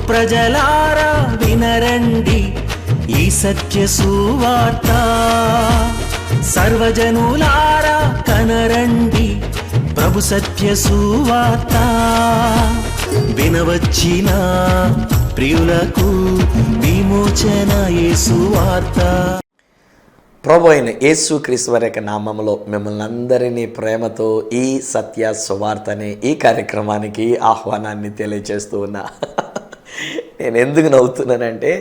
ప్రజలారా వినరండి ఈ సత్య సువార్త, సర్వజనులారా కనరండి ప్రభు సత్య సువార్త. వినవచ్చిన ప్రియులకు విమోచన యేసు వార్త. ప్రభు అయిన యేసుక్రీస్తు వారి యొక్క నామములో మిమ్మల్ని అందరినీ ప్రేమతో ఈ సత్య సువార్త అనే ఈ కార్యక్రమానికి ఆహ్వానాన్ని తెలియజేస్తూ ఉన్నా. నేను ఎందుకు నవ్వుతున్నానంటే,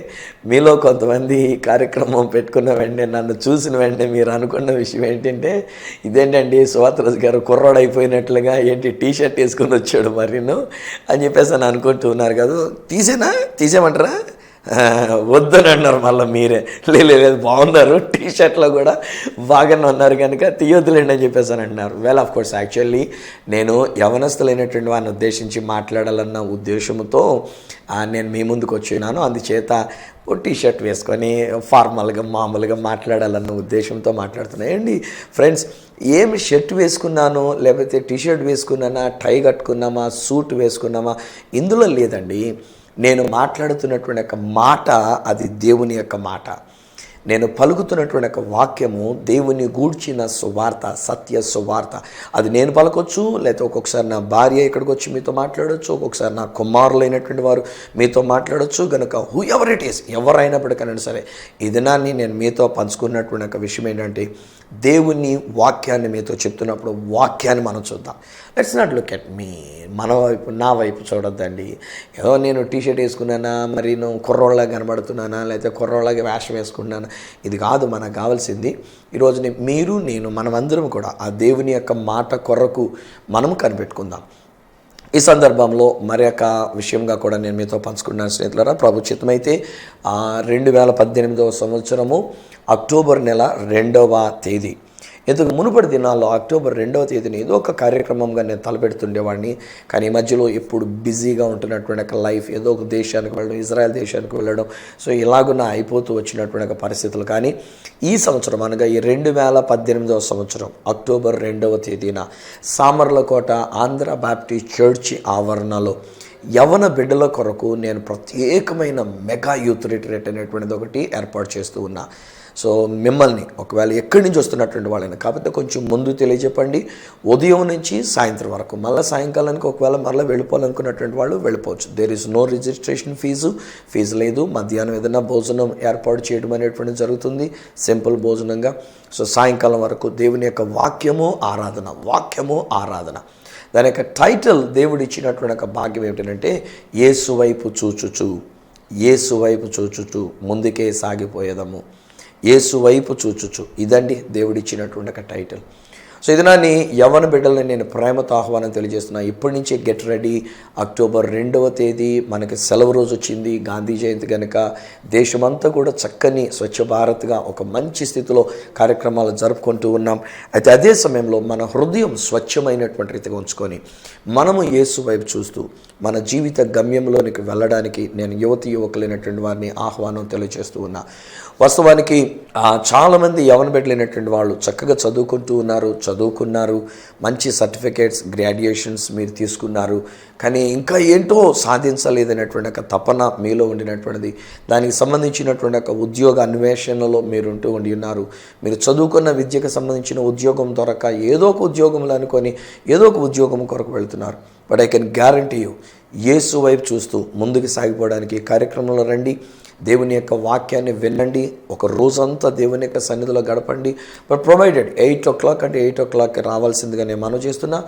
మీలో కొంతమంది ఈ కార్యక్రమం పెట్టుకున్న వెంటనే, నన్ను చూసిన వెంటనే మీరు అనుకున్న విషయం ఏంటంటే, ఇదేంటండి సువార్తరాజు గారు కుర్రోడు అయిపోయినట్లుగా ఏంటి టీషర్ట్ వేసుకుని వచ్చాడు మరిను అని చెప్పేసి అని అనుకుంటూ ఉన్నారు కదా. తీసేయమంటారా? వద్దని అన్నారు మళ్ళీ మీరే. లేదు బాగున్నారు, టీషర్ట్లో కూడా బాగానే ఉన్నారు కనుక తీయొద్దులేండి అని చెప్పేసి అని అంటున్నారు. వెల్ ఆఫ్ కోర్స్ యాక్చువల్లీ నేను యవనస్తులైనటువంటి వారిని ఉద్దేశించి మాట్లాడాలన్న ఉద్దేశంతో నేను మీ ముందుకు వచ్చినాను. అందుచేత ఓ టీషర్ట్ వేసుకొని ఫార్మల్గా మామూలుగా మాట్లాడాలన్న ఉద్దేశంతో మాట్లాడుతున్నాయండి. ఫ్రెండ్స్, ఏమి షర్ట్ వేసుకున్నాను లేకపోతే టీషర్ట్ వేసుకున్నానా, టై కట్టుకున్నామా, సూట్ వేసుకున్నామా, ఇందులో లేదండి. నేను మాట్లాడుతున్నటువంటి యొక్క మాట అది దేవుని యొక్క మాట. నేను పలుకుతున్నటువంటి యొక్క వాక్యము దేవుని గూర్చిన సువార్త, సత్య సువార్త. అది నేను పలకొచ్చు, లేకపోతే ఒక్కొక్కసారి నా భార్య ఇక్కడికి వచ్చి మీతో మాట్లాడవచ్చు, ఒక్కొక్కసారి నా కుమారులైనటువంటి వారు మీతో మాట్లాడవచ్చు. కనుక హూ ఎవర్ ఇట్ ఈస్, ఎవరైనప్పటికైనా సరే ఈ దినాన్ని నేను మీతో పంచుకున్నటువంటి ఒక విషయం ఏంటంటే, దేవుని వాక్యాన్ని మీతో చెప్తున్నప్పుడు వాక్యాన్ని మనం చూద్దాం. Let's not look at me, మన వైపు నా వైపు చూడొద్దండి. ఏదో నేను టీషర్ట్ వేసుకున్నానా, మరి నేను కుర్రోళ్ళగా కనబడుతున్నానా, లేకపోతే కుర్రోళ్ళగా వేషం వేసుకున్నానా, ఇది కాదు మనకు కావాల్సింది. ఈరోజు మీరు నేను మనమందరం కూడా ఆ దేవుని యొక్క మాట కొరకు మనం కనిపెట్టుకుందాం. ఈ సందర్భంలో మరి యొక్క విషయంగా కూడా నేను మీతో పంచుకున్నాను స్నేహితులారా. ప్రభు చిత్తమైతే 2018వ సంవత్సరము అక్టోబర్ నెల 2వ తేదీ, ఎందుకు మునుపటి దినాల్లో అక్టోబర్ 2వ తేదీని ఏదో ఒక కార్యక్రమంగా నేను తలపెడుతుండేవాడిని. కానీ ఈ మధ్యలో ఎప్పుడు బిజీగా ఉంటున్నటువంటి ఒక లైఫ్, ఏదో ఒక దేశానికి వెళ్ళడం, ఇజ్రాయెల్ దేశానికి వెళ్ళడం, సో ఇలాగున్న అయిపోతూ వచ్చినటువంటి ఒక పరిస్థితులు. కానీ ఈ సంవత్సరం అనగా ఈ 2018వ సంవత్సరం అక్టోబర్ 2వ తేదీన సామర్లకోట ఆంధ్ర బాప్టిస్ట్ చర్చ్ ఆవరణలో యవన బిడ్డల కొరకు నేను ప్రత్యేకమైన మెగా యూత్ రిట్రీట్ అనేటువంటిది ఒకటి ఏర్పాటు చేస్తూ ఉన్నా. సో మిమ్మల్ని ఒకవేళ ఎక్కడి నుంచి వస్తున్నటువంటి వాళ్ళైనా కాకపోతే కొంచెం ముందు తెలియజెప్పండి. ఉదయం నుంచి సాయంత్రం వరకు, మళ్ళీ సాయంకాలానికి ఒకవేళ మళ్ళీ వెళ్ళిపోవాలనుకున్నటువంటి వాళ్ళు వెళ్ళిపోవచ్చు. There is no registration fee లేదు. మధ్యాహ్నం ఏదైనా భోజనం ఏర్పాటు చేయడం అనేటువంటిది జరుగుతుంది, సింపుల్ భోజనంగా. సో సాయంకాలం వరకు దేవుని యొక్క వాక్యము ఆరాధన. దాని యొక్క టైటిల్ దేవుడు ఇచ్చినటువంటి ఒక భాగ్యం ఏమిటంటే, యేసు వైపు చూచుచు ముందుకే సాగిపోయేదము. యేసు వైపు చూచుచు, ఇదండి దేవుడిచ్చినటువంటి ఒక టైటిల్. సో ఇది నాని యవన బిడ్డల్ని నేను ప్రేమతో ఆహ్వానం తెలియజేస్తున్నా. ఇప్పటి నుంచే గెట్ రెడీ. అక్టోబర్ 2వ తేదీ మనకి సెలవు రోజు వచ్చింది, గాంధీ జయంతి కనుక దేశమంతా కూడా చక్కని స్వచ్ఛ భారత్గా ఒక మంచి స్థితిలో కార్యక్రమాలు జరుపుకుంటూ ఉన్నాం. అయితే అదే సమయంలో మన హృదయం స్వచ్ఛమైనటువంటి రీతిగా ఉంచుకొని మనము యేసు వైపు చూస్తూ మన జీవిత గమ్యంలోనికి వెళ్ళడానికి నేను యువకులైనటువంటి వారిని ఆహ్వానం తెలియజేస్తూ ఉన్నా. వాస్తవానికి చాలామంది యవన బిడ్డలైనటువంటి వాళ్ళు చక్కగా చదువుకున్నారు, మంచి సర్టిఫికేట్స్, గ్రాడ్యుయేషన్స్ మీరు తీసుకున్నారు. కానీ ఇంకా ఏంటో సాధించలేదనేటువంటి ఒక తపన మీలో ఉండినటువంటిది. దానికి సంబంధించినటువంటి ఒక ఉద్యోగ అన్వేషణలో మీరు ఉండి ఉన్నారు. మీరు చదువుకున్న విద్యకు సంబంధించిన ఉద్యోగం దొరక ఏదో ఒక ఉద్యోగంలో అనుకొని ఏదో ఒక ఉద్యోగం కొరకు వెళుతున్నారు. But I can guarantee you, Yesu వైపు చూస్తూ ముందుకు సాగిపోవడానికి కార్యక్రమంలో రండి. దేవుని యొక్క వాక్యాన్ని వినండి. ఒక రోజంతా దేవుని యొక్క సన్నిధిలో గడపండి. బట్ ప్రొవైడెడ్ 8 o'clock అంటే 8 o'clock రావాల్సిందిగా నేను మనవి చేస్తున్నా.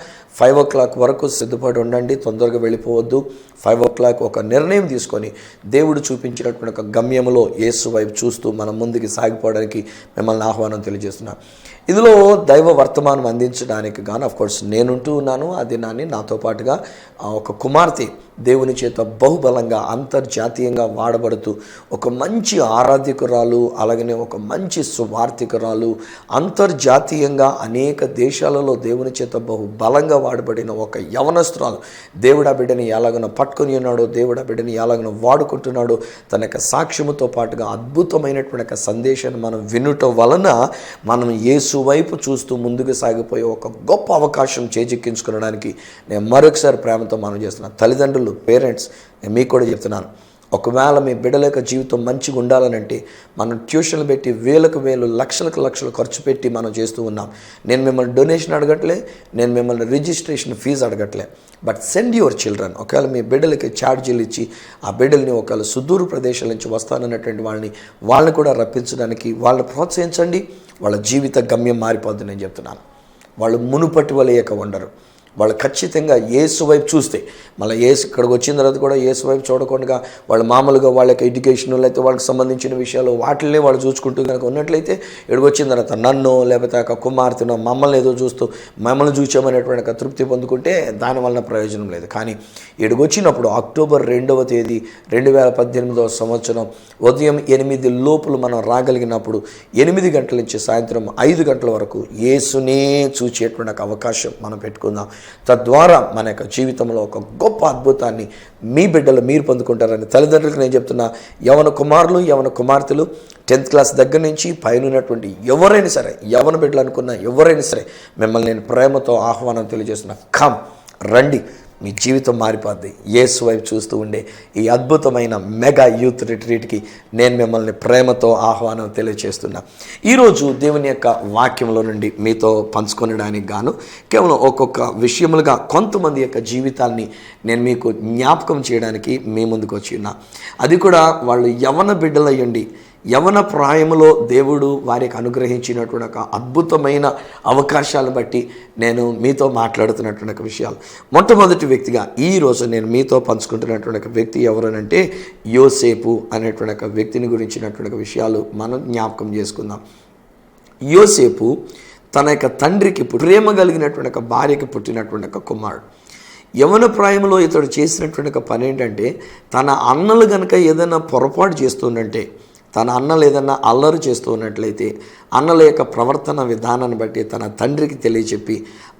5 o'clock వరకు సిద్ధపడి ఉండండి, తొందరగా వెళ్ళిపోవద్దు. 5 o'clock ఒక నిర్ణయం తీసుకొని దేవుడు చూపించినటువంటి ఒక గమ్యంలో యేసు వైపు చూస్తూ మనం ముందుకు సాగిపోవడానికి మిమ్మల్ని ఆహ్వానం తెలియజేస్తున్నా. ఇందులో దైవ వర్తమానం అందించడానికి గాను అఫ్కోర్స్ నేనుంటూ ఉన్నాను. ఆ దినాన్ని నాతో పాటుగా ఒక కుమార్తె దేవుని చేత బహుబలంగా అంతర్జాతీయంగా వాడబడుతూ ఒక మంచి ఆరాధికురాలు, అలాగనే ఒక మంచి సువార్థికురాలు, అంతర్జాతీయంగా అనేక దేశాలలో దేవుని చేత బహుబలంగా వాడబడిన ఒక యవనస్తురాలు దేవుడా బిడ్డని ఎలాగన పట్టుకొని ఉన్నాడో, దేవుడా బిడ్డని ఎలాగన వాడుకుంటున్నాడో, తన యొక్క సాక్ష్యముతో పాటుగా అద్భుతమైనటువంటి సందేశాన్ని మనం వినుట వలన మనం యేసు వైపు చూస్తూ ముందుకు సాగిపోయే ఒక గొప్ప అవకాశం చేజిక్కించుకోవడానికి నేను మరొకసారి ప్రేమతో మనం చేస్తున్నాను. తల్లిదండ్రులు, పేరెంట్స్, నేను మీకు కూడా చెప్తున్నాను, ఒకవేళ మీ బిడ్డల యొక్క జీవితం మంచిగా ఉండాలనంటే మనం ట్యూషన్లు పెట్టి వేలకు వేలు లక్షలకు లక్షలు ఖర్చు పెట్టి మనం చేస్తూ ఉన్నాం. నేను మిమ్మల్ని డొనేషన్ అడగట్లే, నేను మిమ్మల్ని రిజిస్ట్రేషన్ ఫీజు అడగట్లే. But send your children. ఒకవేళ మీ బిడ్డలకి ఛార్జీలు ఇచ్చి ఆ బిడ్డల్ని ఒకవేళ సుదూర ప్రదేశాల నుంచి వస్తానన్నటువంటి వాళ్ళని కూడా రప్పించడానికి వాళ్ళని ప్రోత్సహించండి. వాళ్ళ జీవిత గమ్యం మారిపోద్ది. నేను చెప్తున్నాను, వాళ్ళు మునుపటి వలెక ఉండరు. వాళ్ళు ఖచ్చితంగా యేసు వైపు చూస్తే, మళ్ళీ యేసు ఇక్కడికి వచ్చిన తర్వాత కూడా యేసు వైపు చూడకుండా వాళ్ళు మామూలుగా వాళ్ళ యొక్క ఎడ్యుకేషన్ లేకపోతే వాళ్ళకి సంబంధించిన విషయాలు వాటిల్నే వాళ్ళు చూసుకుంటూ కనుక ఉన్నట్లయితే ఇక్కడికి వచ్చిన తర్వాత నన్ను లేకపోతే ఒక కుమార్తెనో మమ్మల్ని ఏదో చూస్తూ మమ్మల్ని చూసామనేటువంటి తృప్తి పొందుకుంటే దానివల్ల ప్రయోజనం లేదు. కానీ ఇక్కడికి వచ్చినప్పుడు అక్టోబర్ 2వ తేదీ 2018వ సంవత్సరం ఉదయం 8 లోపులు మనం రాగలిగినప్పుడు 8 గంటల నుంచి సాయంత్రం 5 గంటల వరకు యేసునే చూచేటువంటి ఒక అవకాశం మనం పెట్టుకుందాం. తద్వారా మన యొక్క జీవితంలో ఒక గొప్ప అద్భుతాన్ని మీ బిడ్డలు మీరు పొందుకుంటారని తల్లిదండ్రులకు నేను చెప్తున్నా. యవన కుమారులు యవన కుమార్తెలు 10th క్లాస్ దగ్గర నుంచి పైన ఉన్నటువంటి ఎవరైనా సరే, యవన బిడ్డలు అనుకున్న ఎవరైనా సరే, మిమ్మల్ని నేను ప్రేమతో ఆహ్వానం తెలియజేస్తున్నా. కమ్, రండి, మీ జీవితం మారిపోద్ది. యేసు వైపు చూస్తూ ఉండే ఈ అద్భుతమైన మెగా యూత్ రిట్రీట్కి నేను మిమ్మల్ని ప్రేమతో ఆహ్వానం తెలియజేస్తున్నా. ఈరోజు దేవుని యొక్క వాక్యంలో నుండి మీతో పంచుకొనడానికి గాను కేవలం ఒక్కొక్క విషయములుగా కొంతమంది యొక్క జీవితాన్ని నేను మీకు జ్ఞాపకం చేయడానికి మీ ముందుకు వచ్చి ఉన్నా. అది కూడా వాళ్ళు యవన బిడ్డలయ్యండి, యవన ప్రాయములో దేవుడు వారికి అనుగ్రహించినటువంటి ఒక అద్భుతమైన అవకాశాలను బట్టి నేను మీతో మాట్లాడుతున్నటువంటి ఒక విషయాలు. మొట్టమొదటి వ్యక్తిగా ఈరోజు నేను మీతో పంచుకుంటున్నటువంటి ఒక వ్యక్తి ఎవరనంటే యోసేపు అనేటువంటి ఒక వ్యక్తిని గురించినటువంటి విషయాలు మనం జ్ఞాపకం చేసుకుందాం. యోసేపు తన యొక్క తండ్రికి ప్రేమ కలిగినటువంటి ఒక భార్యకి పుట్టినటువంటి ఒక కుమారుడు. యవన ప్రాయంలో ఇతడు చేసినటువంటి ఒక పని ఏంటంటే, తన అన్నలు కనుక ఏదైనా పొరపాటు చేస్తుందంటే, తన అన్నలు ఏదన్నా అల్లరి చేస్తూ ఉన్నట్లయితే అన్నల యొక్క ప్రవర్తన విధానాన్ని బట్టి తన తండ్రికి తెలియచెప్పి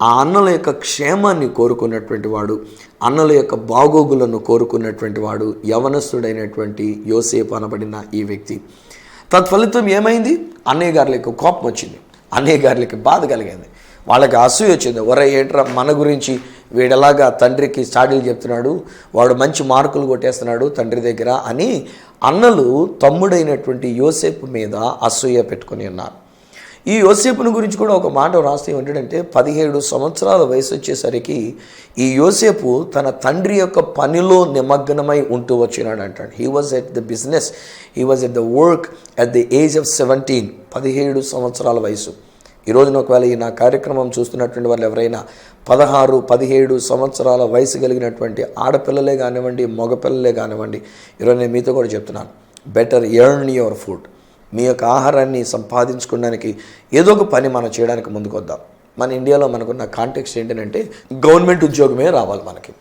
ఆ అన్నల యొక్క క్షేమాన్ని కోరుకున్నటువంటి వాడు, అన్నల యొక్క బాగోగులను కోరుకున్నటువంటి వాడు యవనస్తుడైనటువంటి యోసేపు అనబడిన ఈ వ్యక్తి. తత్ఫలితం ఏమైంది? అన్నయ్య గారులకు కోపం వచ్చింది, అన్నయ్య గారులకి బాధ కలిగింది, వాళ్ళకి అసూయ వచ్చింది. ఒరే ఏంట్రా మన గురించి వీడలాగా తండ్రికి చాడీలు చెప్తున్నాడు, వాడు మంచి మార్కులు కొట్టేస్తున్నాడు తండ్రి దగ్గర అని అన్నలు తమ్ముడైనటువంటి యోసేపు మీద అసూయ పెట్టుకుని ఉన్నారు. ఈ యోసేపుని గురించి కూడా ఒక మాట రాస్తే ఏంటంటే 17 సంవత్సరాల వయసు వచ్చేసరికి ఈ యోసేపు తన తండ్రి యొక్క పనిలో నిమగ్నమై ఉంటూ వచ్చినాడు అంటాడు. He was at the business, he was at the work at the age of 17, 17 సంవత్సరాల వయసు. ఈరోజున ఒకవేళ ఈ నా కార్యక్రమం చూస్తున్నటువంటి వాళ్ళు ఎవరైనా 16, 17 సంవత్సరాల వయసు కలిగినటువంటి ఆడపిల్లలే కానివ్వండి, మగపిల్లలే కానివ్వండి, ఈరోజు నేను మీతో కూడా చెప్తున్నాను, బెటర్ ఎర్న్ యువర్ ఫుడ్. మీ యొక్క ఆహారాన్ని సంపాదించుకోవడానికి ఏదో ఒక పని మనం చేయడానికి ముందుకు వద్దాం. మన ఇండియాలో మనకున్న కాంటెక్స్ట్ ఏంటంటే గవర్నమెంట్ ఉద్యోగమే రావాలి మనకి.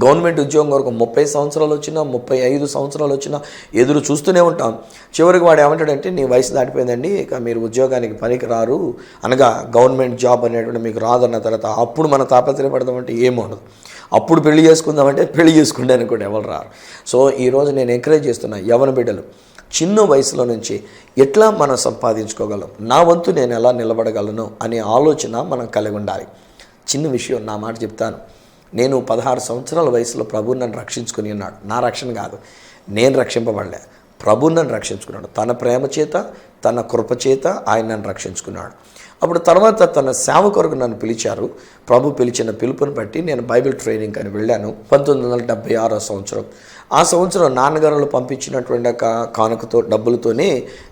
గవర్నమెంట్ ఉద్యోగం వరకు 30 సంవత్సరాలు వచ్చినా 35 సంవత్సరాలు వచ్చినా ఎదురు చూస్తూనే ఉంటాం. చివరికి వాడు ఏమంటాడంటే నీ వయసు దాటిపోయిందండి, ఇక మీరు ఉద్యోగానికి పనికి రారు, అనగా గవర్నమెంట్ జాబ్ అనేటువంటి మీకు రాదన్న తర్వాత అప్పుడు మనం తాపత్రయపడదామంటే ఏమో ఉండదు. అప్పుడు పెళ్లి చేసుకుందామంటే పెళ్లి చేసుకుంటానికి కూడా ఎవరు రారు. సో ఈరోజు నేను ఎంకరేజ్ చేస్తున్నా, యవన బిడ్డలు చిన్న వయసులో నుంచి ఎట్లా మనం సంపాదించుకోగలం, నా వంతు నేను ఎలా నిలబడగలను అనే ఆలోచన మనం కలిగి ఉండాలి. చిన్న విషయం, నా మాట చెప్తాను. నేను 16 సంవత్సరాల వయసులో ప్రభువు నన్ను రక్షించుకుని ఉన్నాడు. నా రక్షణ కాదు, నేను రక్షింపబడలే, ప్రభువు నన్ను రక్షించుకున్నాడు. తన ప్రేమ చేత, తన కృప చేత ఆయన నన్ను రక్షించుకున్నాడు. అప్పుడు తర్వాత తన సేవ కొరకు నన్ను పిలిచారు. ప్రభు పిలిచిన పిలుపుని బట్టి నేను బైబిల్ ట్రైనింగ్ అని వెళ్ళాను. 1976 సంవత్సరం. ఆ సంవత్సరం నాన్నగారులు పంపించినటువంటి కానుకతో డబ్బులతోనే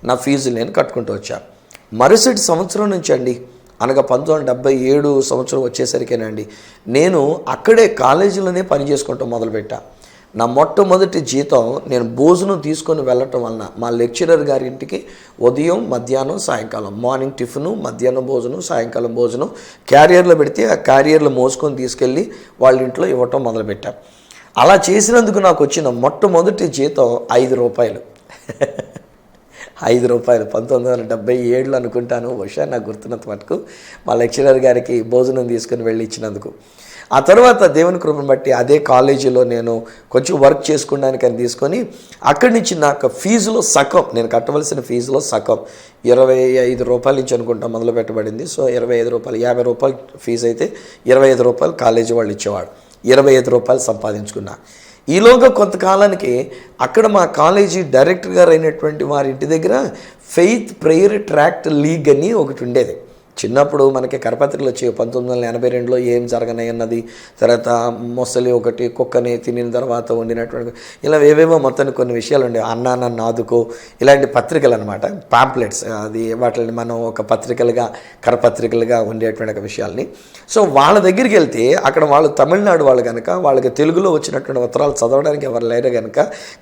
నా ఫీజు నేను కట్టుకుంటూ వచ్చాను. మరుసటి సంవత్సరం నుంచి అండి, అనగా 1977 సంవత్సరం వచ్చేసరికేనండి నేను అక్కడే కాలేజీలోనే పని చేసుకుంటూ మొదలుపెట్టా. నా మొట్టమొదటి జీతం నేను భోజనం తీసుకొని వెళ్ళటం వలన మా లెక్చరర్ గారి ఇంటికి ఉదయం, మధ్యాహ్నం, సాయంకాలం, మార్నింగ్ టిఫిను, మధ్యాహ్నం భోజనం, సాయంకాలం భోజనం క్యారియర్లో పెడితే ఆ క్యారియర్లు మోసుకొని తీసుకెళ్ళి వాళ్ళ ఇంట్లో ఇవ్వటం మొదలుపెట్టా. అలా చేసినందుకు నాకు వచ్చిన మొట్టమొదటి జీతం 5 రూపాయలు. 5 రూపాయలు 1977 అనుకుంటాను, బహుశా నాకు గుర్తున్నంత మటుకు మా లెక్చరర్ గారికి భోజనం తీసుకుని వెళ్ళి ఇచ్చినందుకు. ఆ తర్వాత దేవుని కృపను బట్టి అదే కాలేజీలో నేను కొంచెం వర్క్ చేసుకోవడానికి అని తీసుకొని అక్కడి నుంచి నాకు ఫీజులో సగం, నేను కట్టవలసిన ఫీజులో సగం 25 రూపాయల నుంచి అనుకుంటా మొదలు పెట్టబడింది. సో 25 రూపాయలు, 50 రూపాయలు ఫీజు అయితే 25 రూపాయలు కాలేజీ వాళ్ళు ఇచ్చేవాడు. 25 రూపాయలు సంపాదించుకున్నా. ఈలోగా కొంతకాలానికి అక్కడ మా కాలేజీ డైరెక్టర్ గారు అయినటువంటి వారి ఇంటి దగ్గర ఫెయిత్ ప్రేయర్ ట్రాక్ట్ లీగ్ అని ఒకటి ఉండేది. చిన్నప్పుడు మనకి కరపత్రికలు వచ్చాయి 1982లో ఏం జరగనాయి అన్నది, తర్వాత మొసలి ఒకటి కుక్కని తినిన తర్వాత వండినటువంటి ఇలా ఏవేవో మొత్తానికి కొన్ని విషయాలు ఉండేవి. అన్నా నన్ను ఆదుకో ఇలాంటి పత్రికలు అనమాట, పాంప్లెట్స్. అది వాటిని మనం ఒక పత్రికలుగా కరపత్రికలుగా ఉండేటువంటి విషయాల్ని. సో వాళ్ళ దగ్గరికి వెళ్తే అక్కడ వాళ్ళు తమిళనాడు వాళ్ళు కనుక వాళ్ళకి తెలుగులో వచ్చినటువంటి ఉత్తరాలు చదవడానికి ఎవరు లేరు కనుక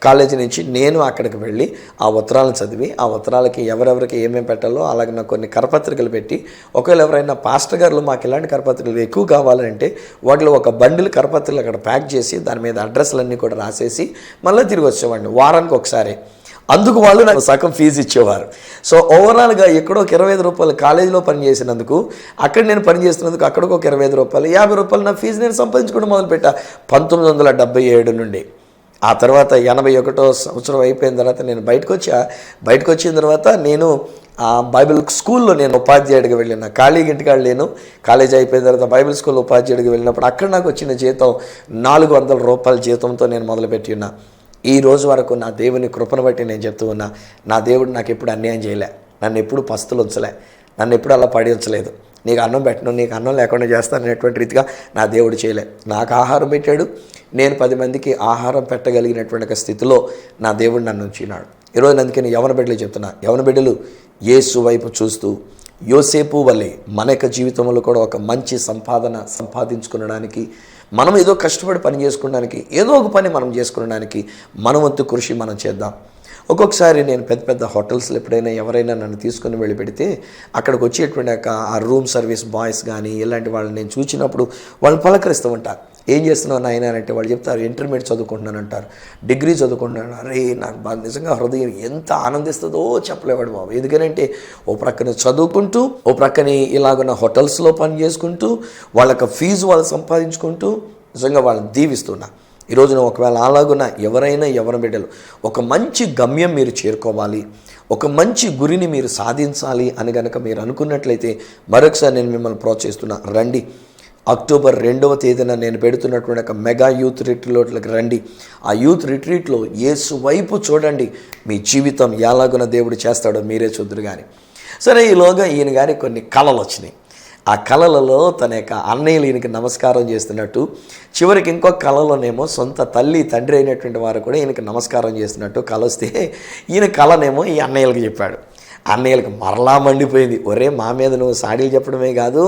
కాలేజీ నుంచి నేను అక్కడికి వెళ్ళి ఆ ఉత్తరాలను చదివి ఆ ఉత్తరాలకి ఎవరెవరికి ఏమేమి పెట్టాలో అలాగే నాకు కొన్ని కరపత్రికలు పెట్టి, ఒకవేళ ఎవరైనా పాస్టర్ గారు మాకు ఇలాంటి కరపత్రికలు ఎక్కువ కావాలంటే వాటిలో ఒక బండిల్ కరపత్రికలు అక్కడ ప్యాక్ చేసి దాని మీద అడ్రస్లన్నీ కూడా రాసేసి మళ్ళీ తిరిగి వచ్చేవాడిని వారానికి ఒకసారి. అందుకు వాళ్ళు నాకు సగం ఫీజు ఇచ్చేవారు. సో ఓవరాల్గా ఎక్కడో ఒక 25 రూపాయలు కాలేజీలో పనిచేసినందుకు, అక్కడ నేను పనిచేస్తున్నందుకు అక్కడికి ఒక 25 రూపాయలు, 50 రూపాయలు నా ఫీజు నేను సంపాదించుకోవడం మొదలుపెట్టా 1977 నుండి. ఆ తర్వాత 81వ సంవత్సరం అయిపోయిన తర్వాత నేను బయటకు వచ్చిన తర్వాత నేను బైబిల్ స్కూల్లో నేను ఉపాధ్యాయుడిగా వెళ్ళిన, ఖాళీగా ఇంటికాడ లేను. కాలేజీ అయిపోయిన తర్వాత బైబిల్ స్కూల్ ఉపాధ్యాయుడిగా వెళ్ళినప్పుడు అక్కడ నాకు వచ్చిన జీతం 400 రూపాయల జీతంతో నేను మొదలుపెట్టి ఉన్నా. ఈ రోజు వరకు నా దేవుని కృపను బట్టి నేను చెప్తూ ఉన్నా, నా దేవుడు నాకు ఎప్పుడు అన్యాయం చేయలే, నన్ను ఎప్పుడు పస్తులు ఉంచలే, నన్ను ఎప్పుడు అలా పడి ఉంచలేదు. నీకు అన్నం పెట్టను, నీకు అన్నం లేకుండా చేస్తాను అనేటువంటి రీతిగా నా దేవుడు చేయలే. నాకు ఆహారం పెట్టాడు, నేను 10 మందికి ఆహారం పెట్టగలిగినటువంటి స్థితిలో నా దేవుడు నన్ను ఉంచినాడు. ఈరోజు అందుకని యవన బిడ్డలు చెప్తున్నా, యవన బిడ్డలు యేసు వైపు చూస్తూ యోసేపు వల్లే మన యొక్క జీవితంలో కూడా ఒక మంచి సంపాదించుకునడానికి, మనం ఏదో కష్టపడి పని చేసుకోవడానికి, ఏదో ఒక పని మనం చేసుకోవడానికి మన వంతు కృషి మనం చేద్దాం. ఒక్కొక్కసారి నేను పెద్ద పెద్ద హోటల్స్లో ఎప్పుడైనా ఎవరైనా నన్ను తీసుకుని వెళ్ళి పెడితే అక్కడికి వచ్చేటువంటి ఆ రూమ్ సర్వీస్ బాయ్స్ కానీ ఇలాంటి వాళ్ళని నేను చూసినప్పుడు వాళ్ళు పలకరిస్తూ ఉంటారు. ఏం చేస్తున్నావు నాయన అంటే వాళ్ళు చెప్తారు ఇంటర్మీడియట్ చదువుకుంటున్నాను అంటారు, డిగ్రీ చదువుకుంటున్నాను. అరే నాకు నిజంగా హృదయం ఎంత ఆనందిస్తుందో చెప్పలేవాడు బాబు. ఎందుకంటే ఓ ప్రక్కన చదువుకుంటూ ఓ ప్రక్కన ఇలాగున్న హోటల్స్లో పని చేసుకుంటూ వాళ్ళకి ఫీజు వాళ్ళు సంపాదించుకుంటూ నిజంగా వాళ్ళని దీవిస్తున్నా. ఈరోజున ఒకవేళ అలాగున్న ఎవరైనా ఎవరి బిడ్డలు ఒక మంచి గమ్యం మీరు చేరుకోవాలి, ఒక మంచి గురిని మీరు సాధించాలి అని కనుక మీరు అనుకున్నట్లయితే మరొకసారి నేను మిమ్మల్ని ప్రోత్సహిస్తున్నా, రండి. అక్టోబర్ 2వ తేదీన నేను పెడుతున్నటువంటి ఒక మెగా యూత్ రిట్రీట్లోకి రండి. ఆ యూత్ రిట్రీట్లో యేసు వైపు చూడండి, మీ జీవితం ఎలాగున దేవుడు చేస్తాడో మీరే చూద్దరు. కానీ సరే, ఈలోగా ఈయన గారి కొన్ని కళలు వచ్చినాయి. ఆ కళలలో తన యొక్క అన్నయ్యలు ఈయనకి నమస్కారం చేస్తున్నట్టు, చివరికి ఇంకో కళలోనేమో సొంత తల్లి తండ్రి అయినటువంటి వారు కూడా ఈయనకి నమస్కారం చేస్తున్నట్టు కళ వస్తే ఈయన కళనేమో ఈ అన్నయ్యలకు చెప్పాడు. అన్నయ్యలకు మరలా మండిపోయింది. ఒరే, మా మీద నువ్వు సాడీలు చెప్పడమే కాదు,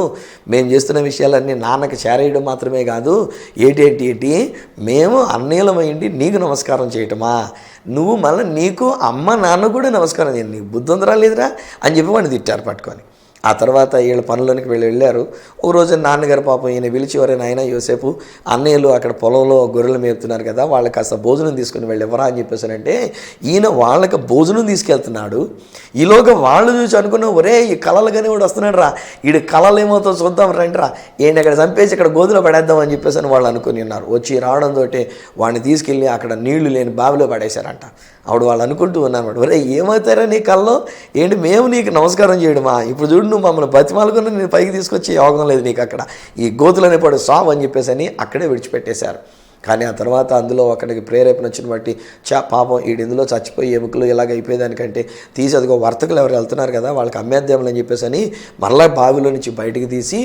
మేము చేస్తున్న విషయాలన్నీ నాన్నకి చేరేయడం మాత్రమే కాదు, ఏంటి మేము అన్నయ్యలమైండి నీకు నమస్కారం చేయటమా? నువ్వు మళ్ళీ నీకు అమ్మ నాన్న కూడా నమస్కారం చేయండి, నీకు బుద్ధి ఉందరా లేదురా అని చెప్పి వాడిని తిట్టారు పట్టుకొని. ఆ తర్వాత వీళ్ళ పనుల్లోనికి వెళ్ళారు. ఒక రోజు నాన్నగారు పాపం ఈయన పిలిచి, ఎవరైనా ఆయన యోసేపు అన్నయ్యలు అక్కడ పొలంలో గొర్రెలు మేపుతున్నారు కదా, వాళ్ళకి కాస్త భోజనం తీసుకుని వెళ్ళి ఎవరా అని చెప్పేసానంటే ఈయన వాళ్ళకి భోజనం తీసుకెళ్తున్నాడు. ఈలోగా వాళ్ళు చూసి అనుకున్న, ఒరే ఈ కళలుగానే వాడు వస్తున్నాడు రా, వీడి కళలు ఏమవుతుందో చూద్దాం రండి రా, ఈయన అక్కడ చంపేసి ఇక్కడ గోధులో పడేద్దాం అని చెప్పేసి వాళ్ళు అనుకుని ఉన్నారు. వచ్చి రావడంతో వాడిని తీసుకెళ్ళి అక్కడ నీళ్లు లేని బావిలో పడేశారంట. అప్పుడు వాళ్ళు అనుకుంటూ ఉన్నారన్నమాట, ఒరే ఏమవుతారా నీ కళ్ళలో, ఏంటి మేము నీకు నమస్కారం చేయడమా? ఇప్పుడు చూడు నువ్వు మమ్మల్ని బతిమాలుకుని నేను పైకి తీసుకొచ్చి యోగం లేదు నీకు, అక్కడ ఈ గోతులనే పడు సావు అని చెప్పేసి అని అక్కడే విడిచిపెట్టేశారు. కానీ ఆ తర్వాత అందులో అక్కడికి ప్రేరేపణ వచ్చిన బట్టి పాపం ఇందులో చచ్చిపోయి ఎముకలు ఇలాగ అయిపోయేదానికంటే తీసి అదిగో వర్తకులు ఎవరు వెళ్తున్నారు కదా వాళ్ళకి అమ్మేద్దామని చెప్పేసి అని మరలా బావిలో నుంచి బయటికి తీసి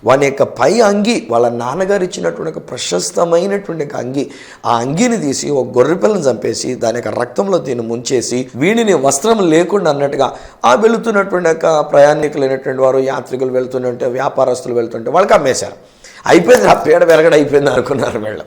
వాని యొక్క పై అంగి, వాళ్ళ నాన్నగారు ఇచ్చినటువంటి ఒక ప్రశస్తమైనటువంటి అంగి, ఆ అంగిని తీసి ఒక గొర్రెపిల్లని చంపేసి దాని యొక్క రక్తంలో దీన్ని ముంచేసి వీడిని వస్త్రం లేకుండా అన్నట్టుగా ఆ వెళుతున్నటువంటి యొక్క ప్రయాణికులైనటువంటి వారు, యాత్రికులు వెళ్తుంటే, వ్యాపారస్తులు వెళ్తుంటే వాళ్ళకి అమ్మేశారు. అయిపోయింది, ఆ పీడ వెరగడ అయిపోయింది అనుకున్నారు వీళ్ళు.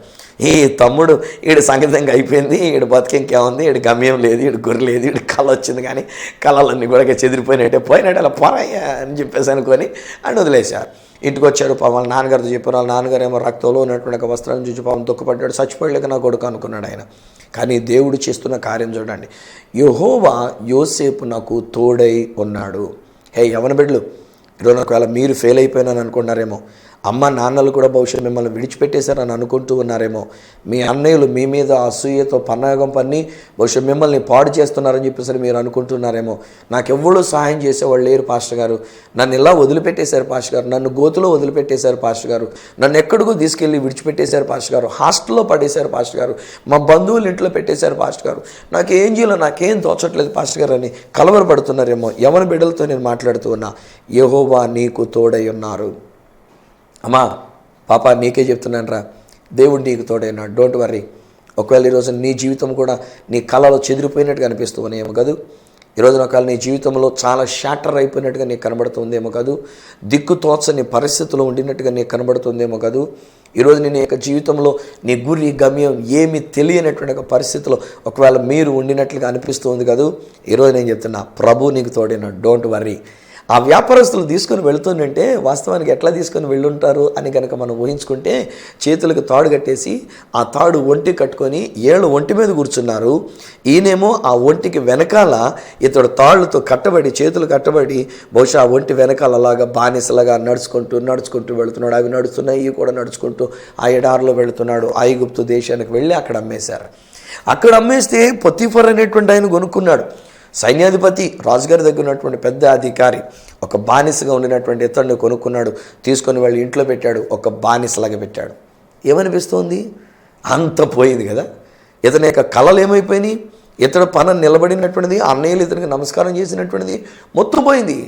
ఈ తమ్ముడు ఈడు సంగీతంగా అయిపోయింది, ఈడు బతికింకేముంది, ఈడు గమ్యం లేదు, ఈడు గురి లేదు, ఈడు కళ వచ్చింది. కానీ కళలన్నీ కూడా పోయినట్టు అలా పోరాయ్యా అని చెప్పేసి అనుకొని అని వదిలేశారు. ఇంటికి వచ్చారు. వాళ్ళ నాన్నగారితో చెప్పారు. వాళ్ళ నాన్నగారు ఏమో రక్తంలో ఉన్నటువంటి ఒక వస్త్రాన్ని చూసి పాపం దుఃఖపడ్డాడు, చచ్చిపోయలేక నా కొడుకు అనుకున్నాడు ఆయన. కానీ దేవుడు చేస్తున్న కార్యం చూడండి, యెహోవా యోసేపు నాకు తోడై ఉన్నాడు. హే యవన బిడ్డలు, ఈరోజు ఒకవేళ మీరు ఫెయిల్ అయిపోయినాను అనుకున్నారేమో, అమ్మ నాన్నలు కూడా బహుశా మిమ్మల్ని విడిచిపెట్టేశారని అనుకుంటూ ఉన్నారేమో. మీ అన్నయ్యలు మీ మీద అసూయతో పన్నాగం పన్ని బహుశా మిమ్మల్ని పాడు చేస్తున్నారని చెప్పేసి మీరు అనుకుంటున్నారేమో. నాకెవ్వడూ సహాయం చేసేవాళ్ళు లేరు పాస్టర్ గారు, నన్ను ఇలా వదిలిపెట్టేశారు పాస్టర్ గారు, నన్ను గోతులో వదిలిపెట్టేశారు పాస్టర్ గారు, నన్ను ఎక్కడికో తీసుకెళ్ళి విడిచిపెట్టేశారు పాస్టర్ గారు, హాస్టల్లో పడేశారు పాస్టర్ గారు, మా బంధువులు ఇంట్లో పెట్టేశారు పాస్టర్ గారు, నాకు ఏం చేయాలో నాకేం తోచట్లేదు పాస్టర్ గారు అని కలవరపడుతున్నారేమో. ఎవరి బిడ్డలతో నేను మాట్లాడుతూ ఉన్నా, యెహోవా నీకు తోడై ఉన్నారు. అమ్మా పాప నీకే చెప్తున్నాను రా, దేవుడు నీకు తోడైనాడు, డోంట్ వర్రీ. ఒకవేళ ఈరోజు నీ జీవితం కూడా నీ కళలో చెదిరిపోయినట్టుగా అనిపిస్తూ ఉన్నాయేమో కాదు, ఈరోజున ఒకవేళ నీ జీవితంలో చాలా షాటర్ అయిపోయినట్టుగా నీకు కనబడుతుందేమో కాదు, దిక్కు తోచని పరిస్థితుల్లో ఉండినట్టుగా నీకు కనబడుతుందేమో కాదు, ఈరోజు నీ యొక్క జీవితంలో నీ గురి గమ్యం ఏమి తెలియనటువంటి ఒక పరిస్థితిలో ఒకవేళ మీరు ఉండినట్లుగా అనిపిస్తుంది కాదు, ఈరోజు నేను చెప్తున్నా ప్రభు నీకు తోడైనాడు, డోంట్ వర్రీ. ఆ వ్యాపారస్తులు తీసుకొని వెళుతుందంటే వాస్తవానికి ఎట్లా తీసుకొని వెళ్ళుంటారు అని కనుక మనం ఊహించుకుంటే, చేతులకు తాడు కట్టేసి ఆ తాడు ఒంటి కట్టుకొని ఏళ్ళు ఒంటి మీద కూర్చున్నారు. ఈయనేమో ఆ ఒంటికి వెనకాల ఇతడు తాళ్ళతో కట్టబడి చేతులు కట్టబడి బహుశా ఆ ఒంటి వెనకాల అలాగా బానిసలాగా నడుచుకుంటూ వెళుతున్నాడు. అవి నడుస్తున్నాయి, ఇవి కూడా నడుచుకుంటూ ఆ ఎడారిలో వెళుతున్నాడు. ఐగుప్తు దేశానికి వెళ్ళి అక్కడ అమ్మేశారు. అక్కడ అమ్మేస్తే పొతీఫర్ అనేటువంటి ఆయన కొనుక్కున్నాడు. సైన్యాధిపతి రాజుగారి దగ్గర ఉన్నటువంటి పెద్ద అధికారి ఒక బానిసగా ఉండినటువంటి ఇతడిని కొనుక్కున్నాడు, తీసుకొని వెళ్ళి ఇంట్లో పెట్టాడు, ఒక బానిసలాగా పెట్టాడు. ఏమనిపిస్తోంది? అంత పోయింది కదా. ఇతని యొక్క కళలు ఏమైపోయినాయి? ఇతడు పని నిలబడినటువంటిది, అన్నయ్యలు ఇతనికి నమస్కారం చేసినటువంటిది మొత్తం పోయింది.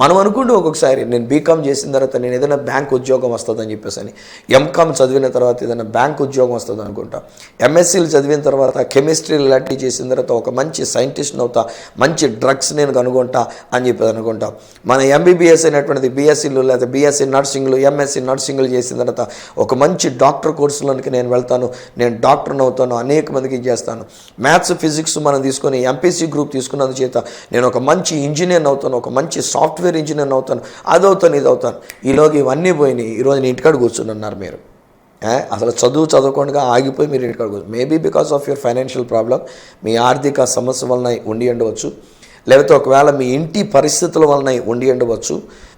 మనం అనుకుంటూ ఒక్కొక్కసారి నేను బీకామ్ చేసిన తర్వాత నేను ఏదైనా బ్యాంక్ ఉద్యోగం వస్తుందని చెప్పేసి అని, ఎంకామ్ చదివిన తర్వాత ఏదైనా బ్యాంక్ ఉద్యోగం వస్తుంది అనుకుంటా, ఎంఎస్సీలు చదివిన తర్వాత కెమిస్ట్రీ లాంటివి చేసిన తర్వాత ఒక మంచి సైంటిస్ట్ని అవుతా, మంచి డ్రగ్స్ నేను కనుగొంటా అని చెప్పేసి అనుకుంటా. మన ఎంబీబీఎస్ అయినటువంటిది బీఎస్సీలు లేదా బీఎస్సీ నర్సింగ్లు ఎంఎస్సీ నర్సింగ్లు చేసిన తర్వాత ఒక మంచి డాక్టర్ కోర్సులోనికి నేను వెళ్తాను, నేను డాక్టర్ని అవుతాను, అనేక మందికి చేస్తాను. మ్యాథ్స్ ఫిజిక్స్ మనం తీసుకొని ఎంపీసీ గ్రూప్ తీసుకున్నందు చేత నేను ఒక మంచి ఇంజనీర్ అవుతాను, ఒక మంచి సాఫ్ట్వేర్ ఇంజనీర్ అవుతాను, అది అవుతాను, ఇది అవుతాను. ఈలోకి ఇవన్నీ పోయినాయి. ఈరోజు నేను ఇంటికాడ కూర్చుని ఉన్నారు మీరు. అసలు చదవకుండా ఆగిపోయి మీరు ఇంటికాడ కూర్చొని, maybe because of your financial problem, మీ ఆర్థిక సమస్య వలన ఉండి ఉండవచ్చు, లేకపోతే ఒకవేళ మీ ఇంటి పరిస్థితుల వలన ఉండి ఉండవచ్చు.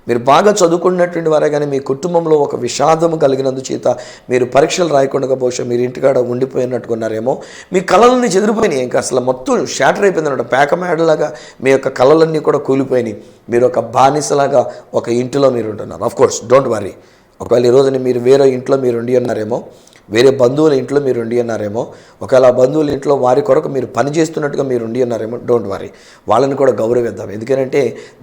మీరు బాగా చదువుకున్నటువంటి వారే కానీ మీ కుటుంబంలో ఒక విషాదము కలిగినందుచేత మీరు పరీక్షలు రాయకుండా బహుశా మీరు ఇంటికాడ ఉండిపోయినట్టుకున్నారేమో. మీ కళలన్నీ చెదిరిపోయినాయి, ఇంకా అసలు మొత్తం షాటర్ అయిపోయిందన్నమాట. పేక మేడలాగా మీ యొక్క కళలన్నీ కూడా కూలిపోయినాయి. మీరు ఒక బానిసలాగా ఒక ఇంటిలో మీరు ఉంటున్నారు. Of course don't worry. ఒకవేళ ఈ రోజున మీరు వేరే ఇంట్లో మీరు ఉండి ఉన్నారేమో, వేరే బంధువుల ఇంట్లో మీరు ఉండి ఉన్నారేమో, ఒకవేళ ఆ బంధువుల ఇంట్లో వారి కొరకు మీరు పని చేస్తున్నట్టుగా మీరు ఉండి ఉన్నారేమో, డోంట్ వరీ, వాళ్ళని కూడా గౌరవిద్దాం. ఎందుకంటే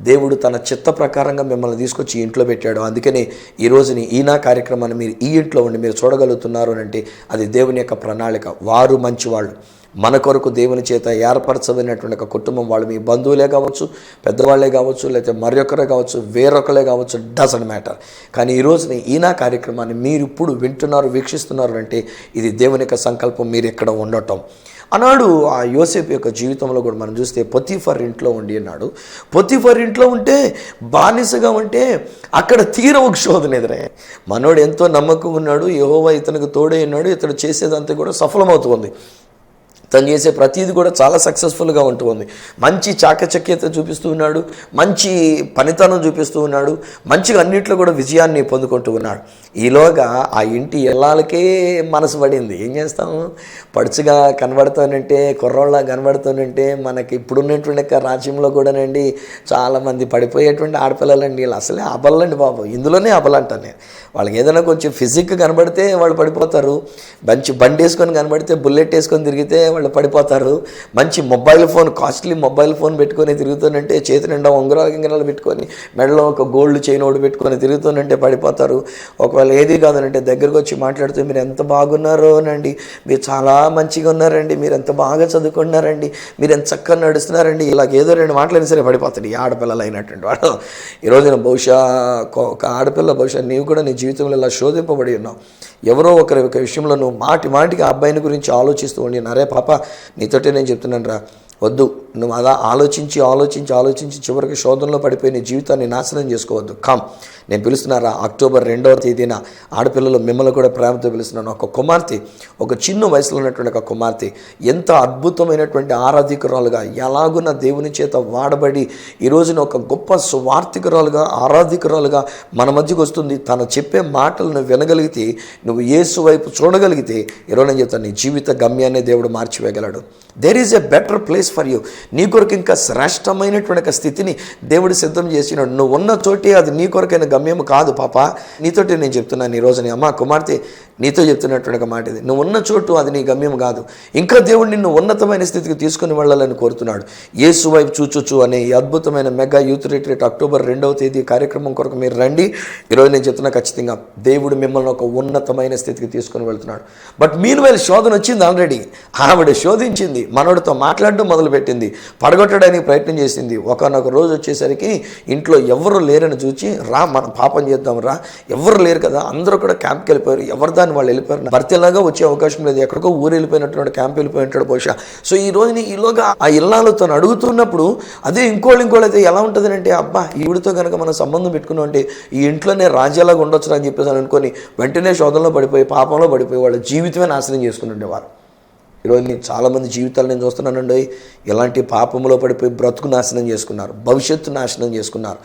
దేవుడు తన చిత్త ప్రకారంగా మిమ్మల్ని తీసుకొచ్చి ఇంట్లో పెట్టాడు. అందుకని ఈ రోజుని ఈనా కార్యక్రమాన్ని మీరు ఈ ఇంట్లో ఉండి మీరు చూడగలుగుతున్నారు అని అంటే అది దేవుని యొక్క ప్రణాళిక. వారు మంచివాళ్ళు, మన కొరకు దేవుని చేత ఏర్పరచబడినటువంటి ఒక కుటుంబం. వాళ్ళు మీ బంధువులే కావచ్చు, పెద్దవాళ్ళే కావచ్చు, లేకపోతే మరొకరే కావచ్చు, వేరొకరే కావచ్చు, డజంట్ మ్యాటర్. కానీ ఈ రోజున ఈనా కార్యక్రమాన్ని మీరు ఇప్పుడు వింటున్నారు, వీక్షిస్తున్నారు అంటే ఇది దేవుని యొక్క సంకల్పం, మీరు ఇక్కడ ఉండటం. అన్నాడు ఆ యోసేపు యొక్క జీవితంలో కూడా మనం చూస్తే పొతీఫర్ ఇంట్లో ఉండి అన్నాడు. పొతీఫర్ ఇంట్లో ఉంటే బానిసగా ఉంటే అక్కడ తీర ఒక శోధన ఎదురయ్య. మనోడు ఎంతో నమ్మకం ఉన్నాడు, యెహోవా ఇతనికి తోడై ఉన్నాడు, ఇతడు చేసేదంతా కూడా సఫలమవుతుంది, తను చేసే ప్రతిదీ కూడా చాలా సక్సెస్ఫుల్గా ఉంటుంది. మంచి చాకచక్యత చూపిస్తూ ఉన్నాడు, మంచి పనితనం చూపిస్తూ ఉన్నాడు, మంచిగా అన్నింటిలో కూడా విజయాన్ని పొందుకుంటూ ఉన్నాడు. ఈలోగా ఆ ఇంటి ఇళ్ళాలకే మనసు పడింది. ఏం చేస్తాము, పడుచుగా కనబడుతానంటే, కుర్రోళ్ళ కనబడుతానంటే, మనకి ఇప్పుడున్నటువంటి రాజ్యంలో కూడానండి చాలామంది పడిపోయేటువంటి ఆడపిల్లలండి. వీళ్ళు అసలే అబలండి బాబు, ఇందులోనే అబలంటాను నేను. వాళ్ళకి ఏదైనా కొంచెం ఫిజిక్ కనబడితే వాళ్ళు పడిపోతారు, మంచి బండి వేసుకొని కనబడితే, బుల్లెట్ వేసుకొని తిరిగితే వాళ్ళు పడిపోతారు, మంచి mobile phone, costly mobile phone పెట్టుకొని తిరుగుతానంటే, చేతి నిండా ఉంగరాలు పెట్టుకొని, మెడలో ఒక గోల్డ్ చైన్ ఒకటి పెట్టుకొని తిరుగుతానంటే పడిపోతారు. ఒకవేళ ఏది కాదనంటే దగ్గరకు వచ్చి మాట్లాడుతూ మీరు ఎంత బాగున్నారో అనండి, మీరు చాలా మంచిగా ఉన్నారండి, మీరు ఎంత బాగా చదువుకున్నారండి, మీరు ఎంత చక్కగా నడుస్తున్నారండి, ఇలాగేదో రెండు మాటలైనా సరే పడిపోతాడు ఈ ఆడపిల్లలు అయినటువంటి వాడు. ఈరోజున బహుశా ఒక ఆడపిల్ల, బహుశా నీవు కూడా నీ జీవితంలో ఇలా శోధింపబడి ఉన్నావు. ఎవరో ఒకరి విషయంలో నువ్వు మాటికి ఆ అబ్బాయిని గురించి ఆలోచిస్తూ ఉండి, అరే పాప నీతోటే నేను చెప్తున్నాను రా, వద్దు. నువ్వు అలా ఆలోచించి చివరికి శోధనలో పడిపోయి నీ జీవితాన్ని నాశనం చేసుకోవద్దు. నేను పిలుస్తున్నారా అక్టోబర్ 2వ తేదీన ఆడపిల్లలు మిమ్మల్ని కూడా ప్రేమతో పిలుస్తున్నాను. ఒక కుమార్తె, ఒక చిన్న వయసులో ఉన్నటువంటి ఒక కుమార్తె ఎంత అద్భుతమైనటువంటి ఆరాధికురాలుగా, ఎలాగున్న దేవుని చేత వాడబడి ఈ రోజున ఒక గొప్ప సువార్థికురాలుగా, ఆరాధికురాలుగా మన మధ్యకు వస్తుంది. తను చెప్పే మాటలను వినగలిగితే, నువ్వు యేసు వైపు చూడగలిగితే, ఈరోజు నేను చెప్తాను, నీ జీవిత గమ్యాన్ని దేవుడు మార్చివేయగలడు. There is a better place for you. నీ కొరకు ఇంకా శ్రేష్టమైనటువంటి ఒక స్థితిని దేవుడు సిద్ధం చేసినాడు. నువ్వు ఉన్న చోటే అది నీ కొరకైన గమ్యం కాదు పాప. నీతోటి నేను చెప్తున్నాను ఈ రోజుని, అమ్మ కుమార్తె, నీతో చెప్తున్నటువంటి ఒక మాట ఇది. నువ్వు ఉన్న చోటు అది నీ గమ్యం కాదు. ఇంకా దేవుడు నిన్ను ఉన్నతమైన స్థితికి తీసుకుని వెళ్ళాలని కోరుతున్నాడు. యేసు వైపు చూచొచ్చు అనే ఈ అద్భుతమైన మెగా యూత్ రిట్రీట్ అక్టోబర్ 2వ తేదీ కార్యక్రమం కొరకు మీరు రండి. ఈరోజు నేను చెప్తున్నా, ఖచ్చితంగా దేవుడు మిమ్మల్ని ఒక ఉన్నతమైన స్థితికి తీసుకుని వెళ్తున్నాడు. బట్ మీన్ వైల్ శోధన వచ్చింది ఆల్రెడీ. ఆవిడ శోధించింది, మనోడితో మాట్లాడడం మొదలుపెట్టింది, పడగొట్టడానికి ప్రయత్నం చేసింది. ఒకనొక రోజు వచ్చేసరికి ఇంట్లో ఎవరు లేరని చూచి, రా మనం పాపం చేద్దాం రా, ఎవరు లేరు కదా, అందరూ కూడా క్యాంప్కి వెళ్ళిపోయారు, ఎవరు దాన్ని వాళ్ళు వెళ్ళిపోయారు, భర్తలాగా వచ్చే అవకాశం లేదు, ఎక్కడికో ఊరు వెళ్ళిపోయినట్టు క్యాంప్ వెళ్ళిపోయి ఉంటాడు బహుశా. సో ఈ రోజుని ఈలోగా ఆ ఇల్లాలతో అడుగుతున్నప్పుడు అదే ఇంకోళ్ళు అయితే ఎలా ఉంటుంది అంటే, అబ్బా ఈవిడితో కనుక మనం సంబంధం పెట్టుకున్నాం అంటే ఈ ఇంట్లోనే రాజ్యాలాగా ఉండొచ్చు అని చెప్పేసి అనుకొని వెంటనే శోధనలో పడిపోయి, పాపంలో పడిపోయి వాళ్ళ జీవితమే నాశనం చేసుకుని ఉండేవారు. ఈరోజు చాలామంది జీవితాలు నేను చూస్తున్నానండి, ఇలాంటి పాపంలో పడిపోయి బ్రతుకు నాశనం చేసుకున్నారు, భవిష్యత్తు నాశనం చేసుకున్నారు,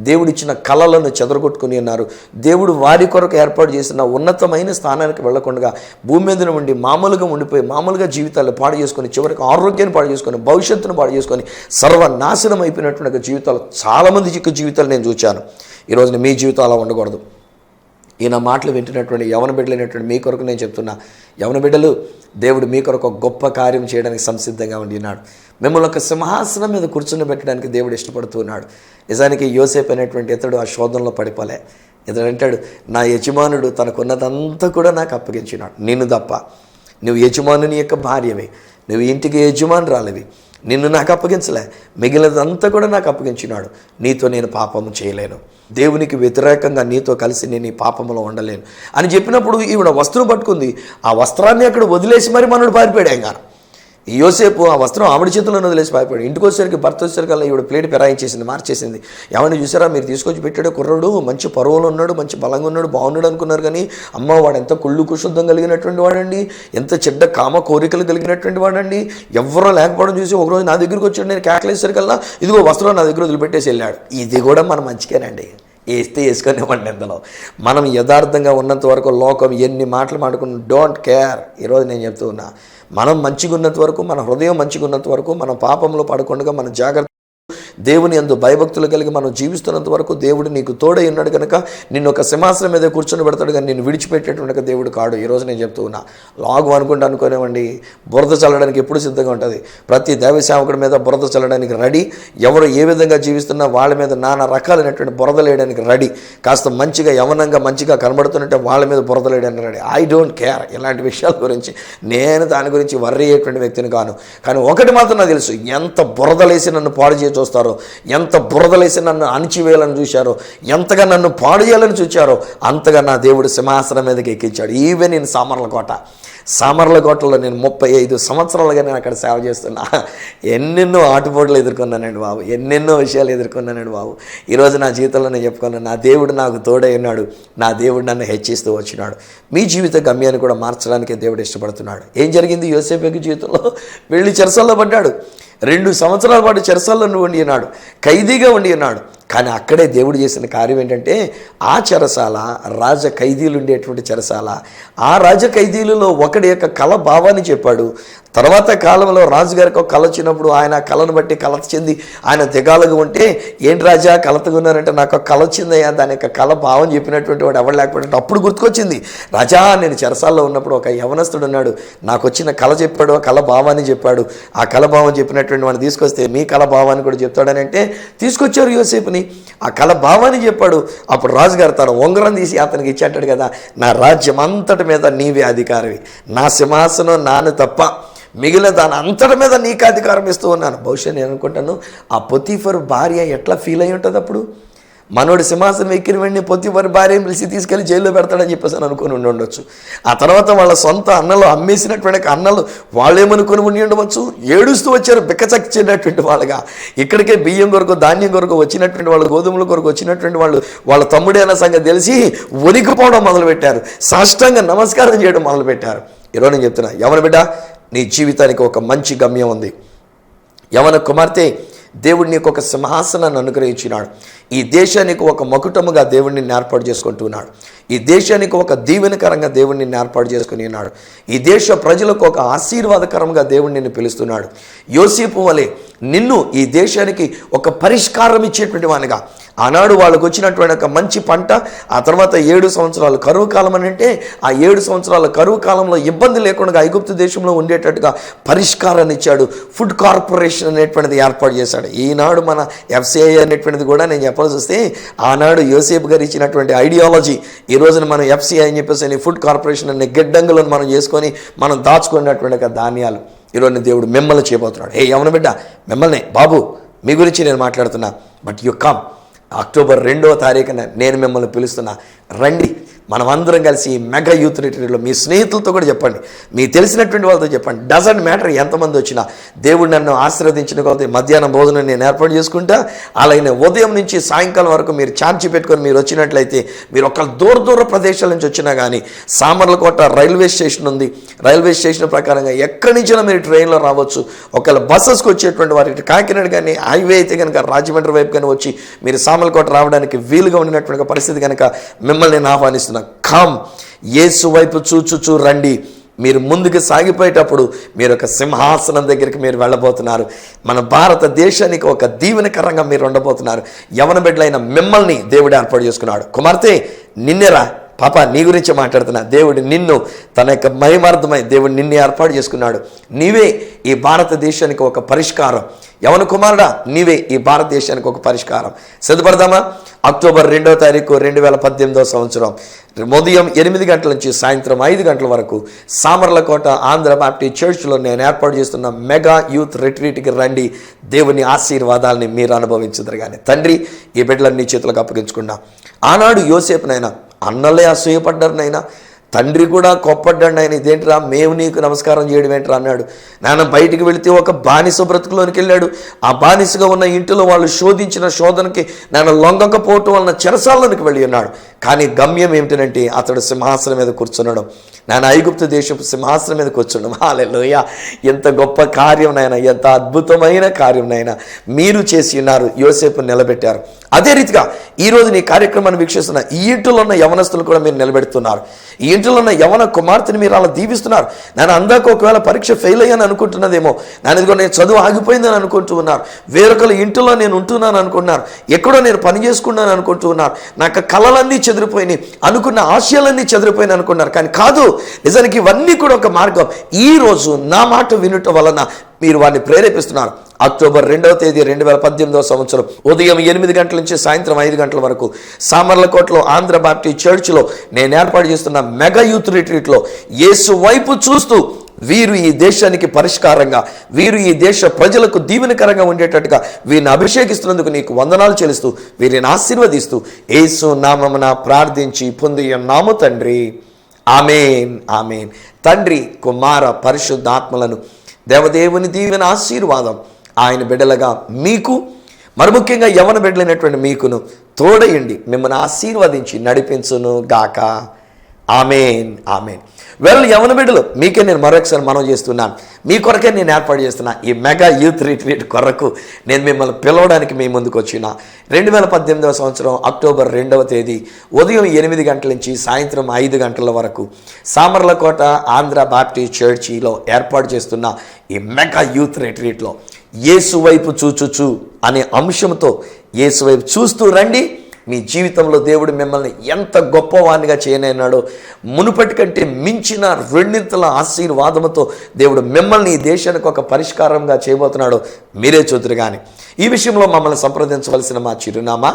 దేవుడిచ్చిన కళలను చెదరగొట్టుకుని ఉన్నారు. దేవుడు వారి కొరకు ఏర్పాటు చేసిన ఉన్నతమైన స్థానానికి వెళ్లకుండా భూమి మీద ఉండి మామూలుగా ఉండిపోయి మామూలుగా జీవితాలు పాడు చేసుకొని, చివరికి ఆరోగ్యాన్ని పాడు చేసుకొని, భవిష్యత్తును పాడు చేసుకొని సర్వనాశనం అయిపోయినటువంటి జీవితాలు చాలామంది జీవితాలు నేను చూశాను. ఈరోజు మీ జీవితం అలా ఉండకూడదు. ఈయన మాటలు వింటున్నటువంటి యవన బిడ్డలైనటువంటి మీ కొరకు నేను చెప్తున్నా, యవన బిడ్డలు, దేవుడు మీ కొరకు ఒక గొప్ప కార్యం చేయడానికి సంసిద్ధంగా ఉండినాడు. మిమ్మల్ని ఒక సింహాసనం మీద కూర్చుని పెట్టడానికి దేవుడు ఇష్టపడుతున్నాడు. నిజానికి యోసేపు అనేటువంటి ఇతడు ఆ శోధనలో పడిపోలే. ఇతడు అంటాడు, నా యజమానుడు తనకున్నదంతా కూడా నాకు అప్పగించినాడు, నిన్ను తప్ప. నువ్వు యజమానుని యొక్క భార్యవి, నువ్వు ఇంటికి యజమానురాలివి, నిన్ను నాకు అప్పగించలే, మిగిలినదంతా కూడా నాకు అప్పగించినాడు. నీతో నేను పాపము చేయలేను, దేవునికి వ్యతిరేకంగా నీతో కలిసి నేను ఈ పాపంలో ఉండలేను అని చెప్పినప్పుడు ఈవిడ వస్త్రం పట్టుకుంది. ఆ వస్త్రాన్ని అక్కడ వదిలేసి మరి మనోడు పారిపోయాడు. ఇంకా యోసేపు ఆ వస్త్రం ఆవిడ చేతుల్లో వదిలేసి పారిపోయాడు. ఇంటికి వచ్చేసరికి భర్త వచ్చేసరికల్లా ఈవిడ ప్లేట్ పెరాయించేసింది, మార్చేసింది. ఏమని చూసారా, మీరు తీసుకొచ్చి పెట్టాడు కుర్రాడు, మంచి పరువులు ఉన్నాడు, మంచి బలంగా ఉన్నాడు, బాగున్నాడు అనుకున్నారు, కానీ అమ్మ వాడు ఎంత కుళ్ళు కుశుద్ధం కలిగినటువంటి వాడండి, ఎంత చెడ్డ కామ కోరికలు కలిగినటువంటి వాడండి. ఎవరో లేకపోవడం చూసి ఒకరోజు నా దగ్గరికి వచ్చాడు, నేను కేకలేసరికల్లా ఇదిగో వస్త్రం నా దగ్గర వదిలిపెట్టేసి వెళ్ళాడు. ఇది కూడా మన మంచిగానండి, వేస్తే వేసుకునేవ్వండి. ఇందులో మనం యథార్థంగా ఉన్నంత వరకు లోకం ఎన్ని మాటలు మాట్లాడుకుని డోంట్ కేర్. ఈరోజు నేను చెప్తూ ఉన్నా, మనం మంచిగా ఉన్నంత వరకు, మన హృదయం మంచిగా ఉన్నంత వరకు, మనం పాపంలో పడకుండా మన జాగ్రత్త, దేవుని యందు భయభక్తులు కలిగి మనం జీవిస్తున్నంత వరకు దేవుడు నీకు తోడై ఉన్నాడు కనుక నిన్ను ఒక సింహాసనం మీద కూర్చొని పెడతాడు, కానీ నిన్ను విడిచిపెట్టేటువంటి దేవుడు కాడు. ఈరోజు నేను చెప్తూ ఉన్నా, లాగు అనుకునేవండి, బురద చల్లడానికి ఎప్పుడు సిద్ధంగా ఉంటుంది. ప్రతి దైవ సేవకుడి మీద బురద చల్లడానికి రెడీ. ఎవరు ఏ విధంగా జీవిస్తున్నా వాళ్ళ మీద నానా రకాలైనటువంటి బురదలేయడానికి రెడీ. కాస్త మంచిగా యవనంగా మంచిగా కనబడుతున్నట్టే వాళ్ళ మీద బురదలేయడానికి రెడీ. ఐ డోంట్ కేర్ ఇలాంటి విషయాల గురించి, నేను దాని గురించి వర్రీ అయ్యేటువంటి వ్యక్తిని కాను. కానీ ఒకటి మాత్రం నాకు తెలుసు, ఎంత బురదలేసి నన్ను పాడు చేసి చూస్తారో, ఎంత బురదలేసి నన్ను అణిచివేయాలని చూశారో, ఎంతగా నన్ను పాడు చేయాలని చూచారో, అంతగా నా దేవుడు సింహాసనం మీదకి ఎక్కించాడు. ఈవెన్ నేను సామర్లకోటలో నేను 35 సంవత్సరాలుగా నేను అక్కడ సేవ చేస్తున్నా. ఎన్నెన్నో ఆటుపోట్లు ఎదుర్కొన్నానండి బాబు, ఎన్నెన్నో విషయాలు ఎదుర్కొన్నానండి బాబు. ఈరోజు నా జీవితంలో నేను చెప్పుకున్నాను, నా దేవుడు నాకు తోడై ఉన్నాడు, నా దేవుడు నన్ను హెచ్చిస్తూ వచ్చినాడు. మీ జీవిత గమ్యాన్ని కూడా మార్చడానికి దేవుడు ఇష్టపడుతున్నాడు. ఏం జరిగింది యోసేపు జీవితంలో? వెళ్ళి చెరసాల్లో పడ్డాడు. 2 సంవత్సరాల పాటు చెరసాల్లో ఉండి ఉన్నాడు, ఖైదీగా ఉండి ఉన్నాడు. కానీ అక్కడే దేవుడు చేసిన కార్యం ఏంటంటే, ఆ చెరసాల రాజ ఖైదీలు ఉండేటువంటి చెరసాల, ఆ రాజ ఖైదీలలో ఒకడి యొక్క కళ భావాన్ని చెప్పాడు. తర్వాత కాలంలో రాజుగారికి ఒక కళ వచ్చినప్పుడు ఆయన కళను బట్టి కలత చెంది ఆయన దిగాలుగా ఉంటే, ఏంటి రాజా కలతగా ఉన్నారంటే, నాకు ఒక కళ వచ్చిందయ్యా, దాని యొక్క కళ భావం చెప్పినటువంటి వాడు ఎవరు లేకపోతే అప్పుడు గుర్తుకొచ్చింది, రాజా నేను చెరసాల్లో ఉన్నప్పుడు ఒక యవనస్తుడు ఉన్నాడు, నాకు వచ్చిన కళ చెప్పాడు, ఆ కళ భావాన్ని చెప్పాడు, ఆ కళ భావం చెప్పినటువంటి వాడిని తీసుకొస్తే మీ కళ భావాన్ని కూడా చెప్తాడని అంటే తీసుకొచ్చారు యోసేపుని. ఆ కళ భావాన్ని చెప్పాడు. అప్పుడు రాజుగారు తన ఉంగరం తీసి అతనికి ఇచ్చేటాడు కదా, నా రాజ్యం అంతటి మీద నీవే అధికారివి, నా సింహాసనం నాను తప్ప మిగిలిన దాని అంతటి మీద నీకు అధికారం ఇస్తూ ఉన్నాను. బహుశా నేను అనుకుంటాను, ఆ పొతీఫర్ భార్య ఎట్లా ఫీల్ అయి ఉంటుంది అప్పుడు. మనోడి సింహాసనం ఎక్కిన వెంటనే పొత్తిఫర్ భార్యను పిలిచి తీసుకెళ్లి జైల్లో పెడతాడని చెప్పేసి అని అనుకుని ఉండి ఉండొచ్చు. ఆ తర్వాత వాళ్ళ సొంత అన్నలు అమ్మేసినటువంటి అన్నలు వాళ్ళేమనుకుని ఉండి ఉండవచ్చు, ఏడుస్తూ వచ్చారు బిక్కచచ్చినటువంటి వాళ్ళగా. ఇక్కడికే బియ్యం కొరకు ధాన్యం కొరకు వచ్చినటువంటి వాళ్ళు, గోధుమల కొరకు వచ్చినటువంటి వాళ్ళు వాళ్ళ తమ్ముడే అన్న సంగతి తెలిసి వణికిపోవడం మొదలుపెట్టారు, సాష్టాంగ నమస్కారం చేయడం మొదలుపెట్టారు. ఈరోజు నేను చెప్తున్నా, యవన బిడ్డ, నీ జీవితానికి ఒక మంచి గమ్యం ఉంది. యవన కుమార్తె, దేవుడు నీకు ఒక సింహాసనాన్ని అనుగ్రహించినాడు. ఈ దేశానికి ఒక మకుటముగా దేవుడిని ఏర్పాటు చేసుకుంటున్నాడు. ఈ దేశానికి ఒక దీవెనకరంగా దేవుడిని ఏర్పాటు చేసుకుని ఉన్నాడు. ఈ దేశ ప్రజలకు ఒక ఆశీర్వాదకరంగా దేవుడిని నిన్ను పిలుస్తున్నాడు. యోసేపు వలె నిన్ను ఈ దేశానికి ఒక పరిష్కారం ఇచ్చేటువంటి వానిగా, ఆనాడు వాళ్ళకు వచ్చినటువంటి ఒక మంచి పంట, ఆ తర్వాత 7 సంవత్సరాలు కరువు కాలం అని అంటే ఆ 7 సంవత్సరాల కరువు కాలంలో ఇబ్బంది లేకుండా ఐగుప్తు దేశంలో ఉండేటట్టుగా పరిష్కారాన్ని ఇచ్చాడు. ఫుడ్ కార్పొరేషన్ అనేటువంటిది ఏర్పాటు చేశాడు. ఈనాడు మన FCI అనేటువంటిది కూడా నేను చెప్పాల్సి వస్తే, ఆనాడు యోసేపు గారు ఇచ్చినటువంటి ఐడియాలజీ ఈ రోజున మనం FCI అని చెప్పేసి ఫుడ్ కార్పొరేషన్ అనే గిడ్డంగులను మనం చేసుకొని మనం దాచుకున్నటువంటి ధాన్యాలు ఈరోజు దేవుడు మిమ్మల్ని చేయబోతున్నాడు. ఏ యవన బిడ్డ, మిమ్మల్ని బాబు మీ గురించి నేను మాట్లాడుతున్నా. But you come. అక్టోబర్ 2వ తారీఖున నేను మిమ్మల్ని పిలుస్తున్నా, రండి. మనం అందరం కలిసి మెగా యూత్ రిట్రీట్లో మీ స్నేహితులతో కూడా చెప్పండి, మీకు తెలిసినటువంటి వాళ్ళతో చెప్పండి. డజంట్ మ్యాటర్ ఎంతమంది వచ్చినా, దేవుడు నన్ను ఆశీర్వదించిన కొద్ది మధ్యాహ్నం భోజనం నేను ఏర్పాటు చేసుకుంటా. అలాగే ఉదయం నుంచి సాయంకాలం వరకు మీరు ఛార్జీ పెట్టుకొని మీరు వచ్చినట్లయితే, మీరు ఒక దూర ప్రదేశాల నుంచి వచ్చినా కానీ, సామర్లకోట రైల్వే స్టేషన్ ఉంది. రైల్వే స్టేషన్ ప్రకారంగా ఎక్కడి నుంచైనా మీరు ట్రైన్లో రావచ్చు. ఒకవేళ బస్సెస్కి వచ్చేటువంటి వారికి కాకినాడ కానీ హైవే అయితే కనుక రాజమండ్రి వైపు కానీ వచ్చి మీరు సామర్లకోట రావడానికి వీలుగా ఉన్నటువంటి పరిస్థితి కనుక మిమ్మల్ని నేను ఆహ్వానిస్తున్నాను. కమ్, యేసు వైపు చూచుచూ రండి. మీరు ముందుకు సాగిపోయేటప్పుడు మీరు ఒక సింహాసనం దగ్గరికి మీరు వెళ్ళబోతున్నారు. మన భారతదేశానికి ఒక దీవెనకరంగా మీరు ఉండబోతున్నారు. యవన బిడ్డలైన మిమ్మల్ని దేవుడు ఏర్పాటు చేసుకున్నాడు. కుమార్తె, నిన్నేరా పాప, నీ గురించి మాట్లాడుతున్నా. దేవుడు నిన్ను తన యొక్క మహిమార్థమై దేవుడు నిన్ను ఏర్పాటు చేసుకున్నాడు. నీవే ఈ భారతదేశానికి ఒక పరిష్కారం. యవన కుమారుడా, నీవే ఈ భారతదేశానికి ఒక పరిష్కారం. సిద్ధపడదామా? అక్టోబర్ 2వ తారీఖు 2018వ సంవత్సరం ఉదయం 8 గంటల నుంచి సాయంత్రం 5 గంటల వరకు సామర్లకోట ఆంధ్ర బాప్టిస్ట్ చర్చ్లో నేను ఏర్పాటు చేస్తున్న మెగా యూత్ రిట్రీట్కి రండి. దేవుని ఆశీర్వాదాలని మీరు అనుభవించుదురు. కానీ తండ్రి, ఈ బిడ్డలన్నీ చేతులకు అప్పగించుకున్నా. ఆనాడు యోసేపునైనా అన్నలే అసూయపడ్డారు నైనా, తండ్రి కూడా కోప్పడ్డాడు. ఆయన ఇదేంట్రా, మేము నీకు నమస్కారం చేయడం ఏంట్రా అన్నాడు. నాన్న బయటికి వెళితే ఒక బానిస బ్రతుకులోనికి వెళ్ళాడు. ఆ బానిసగా ఉన్న ఇంటిలో వాళ్ళు శోధించిన శోధనకి నాన్న లొంగకపోవటం వలన చెరసాలలోనికి వెళ్ళి ఉన్నాడు. కానీ గమ్యం ఏమిటంటే అతడు సింహాసనం మీద కూర్చున్నాడు. నాన్న ఐగుప్తు దేశపు సింహాసనం మీద కూర్చున్నాం. హల్లెలూయా! ఎంత గొప్ప కార్యం నాయన, ఎంత అద్భుతమైన కార్యం నాయన మీరు చేసి ఉన్నారు. యోసేపు నిలబెట్టారు. అదే రీతిగా ఈరోజు నీ కార్యక్రమాన్ని వీక్షిస్తున్న ఈ ఇంటిలో ఉన్న యవనస్తులు కూడా మీరు నిలబెడుతున్నారు. ఈ ఇంటిలో ఉన్న యవన కుమార్తెని మీరు అలా దీవిస్తున్నారు. నేను అందాక ఒకవేళ పరీక్ష ఫెయిల్ అయ్యాను అనుకుంటున్నదేమో, ఇదిగో నేను చదువు ఆగిపోయిందని అనుకుంటూ ఉన్నారు. వేరొకరి ఇంటిలో నేను ఉంటున్నాను అనుకుంటున్నారు. ఎక్కడో నేను పని చేసుకున్నాను అనుకుంటూ ఉన్నారు. నాకు కళలన్నీ చెదిరిపోయినాయి, అనుకున్న ఆశయాలన్నీ చెదిరిపోయినాయి అనుకున్నారు. కానీ కాదు, నిజానికి ఇవన్నీ కూడా ఒక మార్గం. ఈ రోజు నా మాట వినుట వలన మీరు వారిని ప్రేరేపిస్తున్నారు. అక్టోబర్ 2వ తేదీ 2018వ సంవత్సరం ఉదయం 8 గంటల నుంచి సాయంత్రం 5 గంటల వరకు సామర్లకోటలో ఆంధ్ర బాప్టిస్ట్ చర్చ్లో నేను ఏర్పాటు చేస్తున్న మెగా యూత్ రిట్రీట్లో యేసు వైపు చూస్తూ వీరు ఈ దేశానికి పరిష్కారంగా, వీరు ఈ దేశ ప్రజలకు దీవెనకరంగా ఉండేటట్టుగా వీరిని అభిషేకిస్తున్నందుకు నీకు వందనాలు చెల్లిస్తూ వీరిని ఆశీర్వదిస్తూ యేసు నామమున ప్రార్థించి పొంది ఉన్నాము తండ్రి. ఆమేన్, ఆమేన్. తండ్రి, కుమార, పరిశుద్ధాత్మలను దేవదేవుని దీవెన ఆశీర్వాదం ఆయన బిడ్డలుగా మీకు, మరి ముఖ్యంగా యవన బిడ్డలైనటువంటి మీకును తోడయండి, మిమ్మల్ని ఆశీర్వదించి నడిపించును గాక. ఆమేన్, ఆమేన్. యవన బిడ్డలు, మీకే నేను మరొకసారి మనం చేస్తున్నాను, మీ కొరకే నేను ఏర్పాటు చేస్తున్నా ఈ మెగా యూత్ రిట్రీట్ కొరకు నేను మిమ్మల్ని పిలవడానికి మీ ముందుకు వచ్చిన 2018వ సంవత్సరం అక్టోబర్ 2వ తేదీ ఉదయం 8 గంటల నుంచి సాయంత్రం 5 గంటల వరకు సామర్లకోట ఆంధ్ర బాప్టిస్ట్ చర్చిలో ఏర్పాటు చేస్తున్న ఈ మెగా యూత్ రిట్రీట్లో యేసు వైపు చూచుచు అనే అంశంతో యేసు వైపు చూస్తూ రండి. మీ జీవితంలో దేవుడు మిమ్మల్ని ఎంత గొప్పవానిగా చేయనన్నాడో, మునుపటి కంటే మించిన 2 ఆశీర్వాదముతో దేవుడు మిమ్మల్ని ఈ దేశానికి ఒక పరిష్కారంగా చేయబోతున్నాడో మీరే చూతురు. కానీ ఈ విషయంలో మమ్మల్ని సంప్రదించవలసిన మా చిరునామా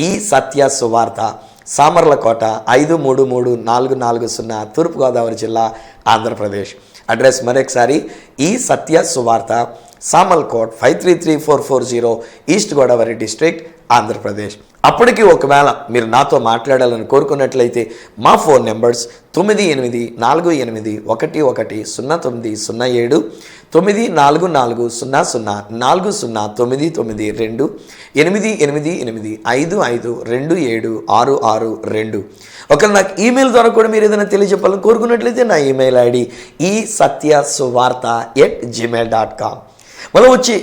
ఈ సత్య సువార్త, సామర్లకోట 533440, తూర్పుగోదావరి జిల్లా, ఆంధ్రప్రదేశ్. అడ్రస్ మరొకసారి ఈ సత్య సువార్త, సామర్లకోట్ 533440, ఈస్ట్ గోదావరి డిస్ట్రిక్ట్, ఆంధ్రప్రదేశ్. అప్పటికి ఒకవేళ మీరు నాతో మాట్లాడాలని కోరుకున్నట్లయితే మా ఫోన్ నెంబర్స్ 9848110907, 9440004099, 8885527662. ఒకవేళ నాకు ఈమెయిల్ ద్వారా కూడా మీరు ఏదైనా తెలియజెప్పాలని కోరుకున్నట్లయితే నా ఈమెయిల్ ఐడి esatyasuvartha@gmail.com. మనం వచ్చి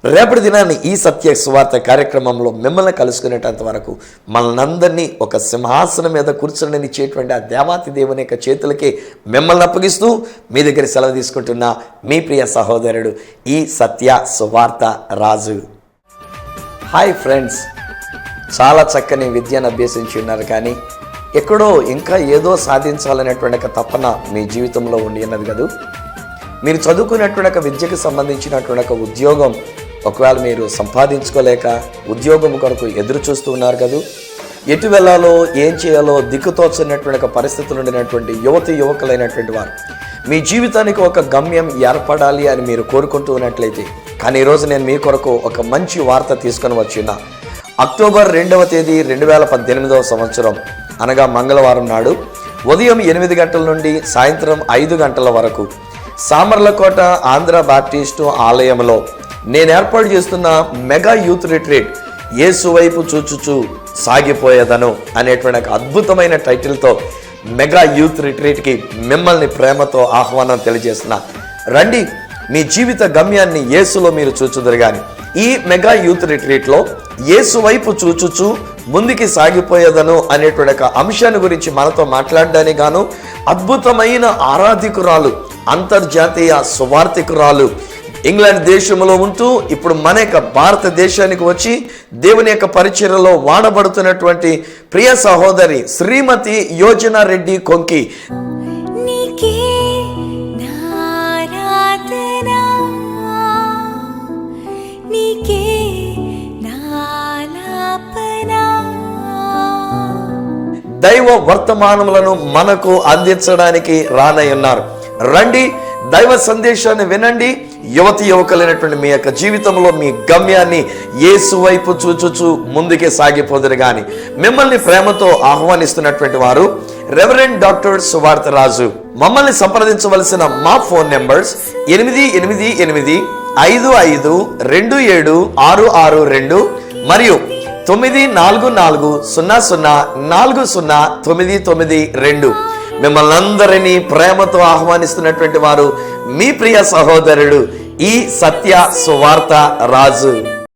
రేపటి దినాన్ని ఈ సత్య సువార్త కార్యక్రమంలో మిమ్మల్ని కలుసుకునేటంత వరకు మనందరినీ ఒక సింహాసనం మీద కూర్చొనిచ్చేటువంటి ఆ దేవాతి దేవుని యొక్క చేతులకే మిమ్మల్ని అప్పగిస్తూ మీ దగ్గర సెలవు తీసుకుంటున్న మీ ప్రియ సహోదరుడు ఈ సత్య సువార్త రాజు. హాయ్ ఫ్రెండ్స్, చాలా చక్కని విద్యను అభ్యసించి ఉన్నారు, కానీ ఎక్కడో ఇంకా ఏదో సాధించాలనేటువంటి ఒక తపన మీ జీవితంలో ఉండి ఉన్నది కదా. మీరు చదువుకున్నటువంటి ఒక విద్యకు సంబంధించినటువంటి ఒక ఉద్యోగం ఒకవేళ మీరు సంపాదించుకోలేక ఉద్యోగం కొరకు ఎదురు చూస్తూ ఉన్నారు కదా. ఎటు వెళ్ళాలో ఏం చేయాలో దిక్కుతోచనటువంటి ఒక పరిస్థితులు ఉండినటువంటి యువకులైనటువంటి వారు మీ జీవితానికి ఒక గమ్యం ఏర్పడాలి అని మీరు కోరుకుంటూ ఉన్నట్లయితే, కానీ ఈరోజు నేను మీ కొరకు ఒక మంచి వార్త తీసుకొని వచ్చిన అక్టోబర్ 2వ తేదీ 2018వ సంవత్సరం అనగా మంగళవారం నాడు ఉదయం 8 గంటల నుండి సాయంత్రం 5 గంటల వరకు సామర్లకోట ఆంధ్ర బాప్టిస్టు ఆలయంలో నేను ఏర్పాటు చేస్తున్న మెగా యూత్ రిట్రీట్ యేసు వైపు చూచుచూ సాగిపోయేదను అనేటువంటి ఒక అద్భుతమైన టైటిల్తో మెగా యూత్ రిట్రీట్కి మిమ్మల్ని ప్రేమతో ఆహ్వానం తెలియజేస్తున్నా. రండి, మీ జీవిత గమ్యాన్ని యేసులో మీరు చూచుదురు. కానీ ఈ మెగా యూత్ రిట్రీట్లో యేసు వైపు చూచుచూ ముందుకి సాగిపోయేదను అనేటువంటి ఒక అంశాన్ని గురించి మనతో మాట్లాడడానికి గాను అద్భుతమైన ఆరాధికురాలు, అంతర్జాతీయ సువార్థికురాలు, ఇంగ్లాండ్ దేశంలో ఉంటూ ఇప్పుడు మన యొక్క భారతదేశానికి వచ్చి దేవుని యొక్క పరిచర్యలో వాడబడుతున్నటువంటి ప్రియ సహోదరి శ్రీమతి యోజన రెడ్డి కొంకి. దైవ వర్తమానములను మనకు అందించడానికి రానయ్యున్నారు. రండి, దైవ సందేశాన్ని వినండి. యువకులైనటువంటి మీ యొక్క జీవితంలో మీ గమ్యాన్ని యేసు వైపు చూచుచూ ముందుకే సాగిపోదురు. కానీ మిమ్మల్ని ప్రేమతో ఆహ్వానిస్తున్నటువంటి వారు రెవరెండ్ డాక్టర్ సువార్త రాజు. మమ్మల్ని సంప్రదించవలసిన మా ఫోన్ నెంబర్స్ 885555276662 మరియు 9440040992. మిమ్మల్ని అందరినీ ప్రేమతో ఆహ్వానిస్తున్నటువంటి వారు మీ ప్రియ సహోదరుడు ఈ సత్య సువార్త రాజు.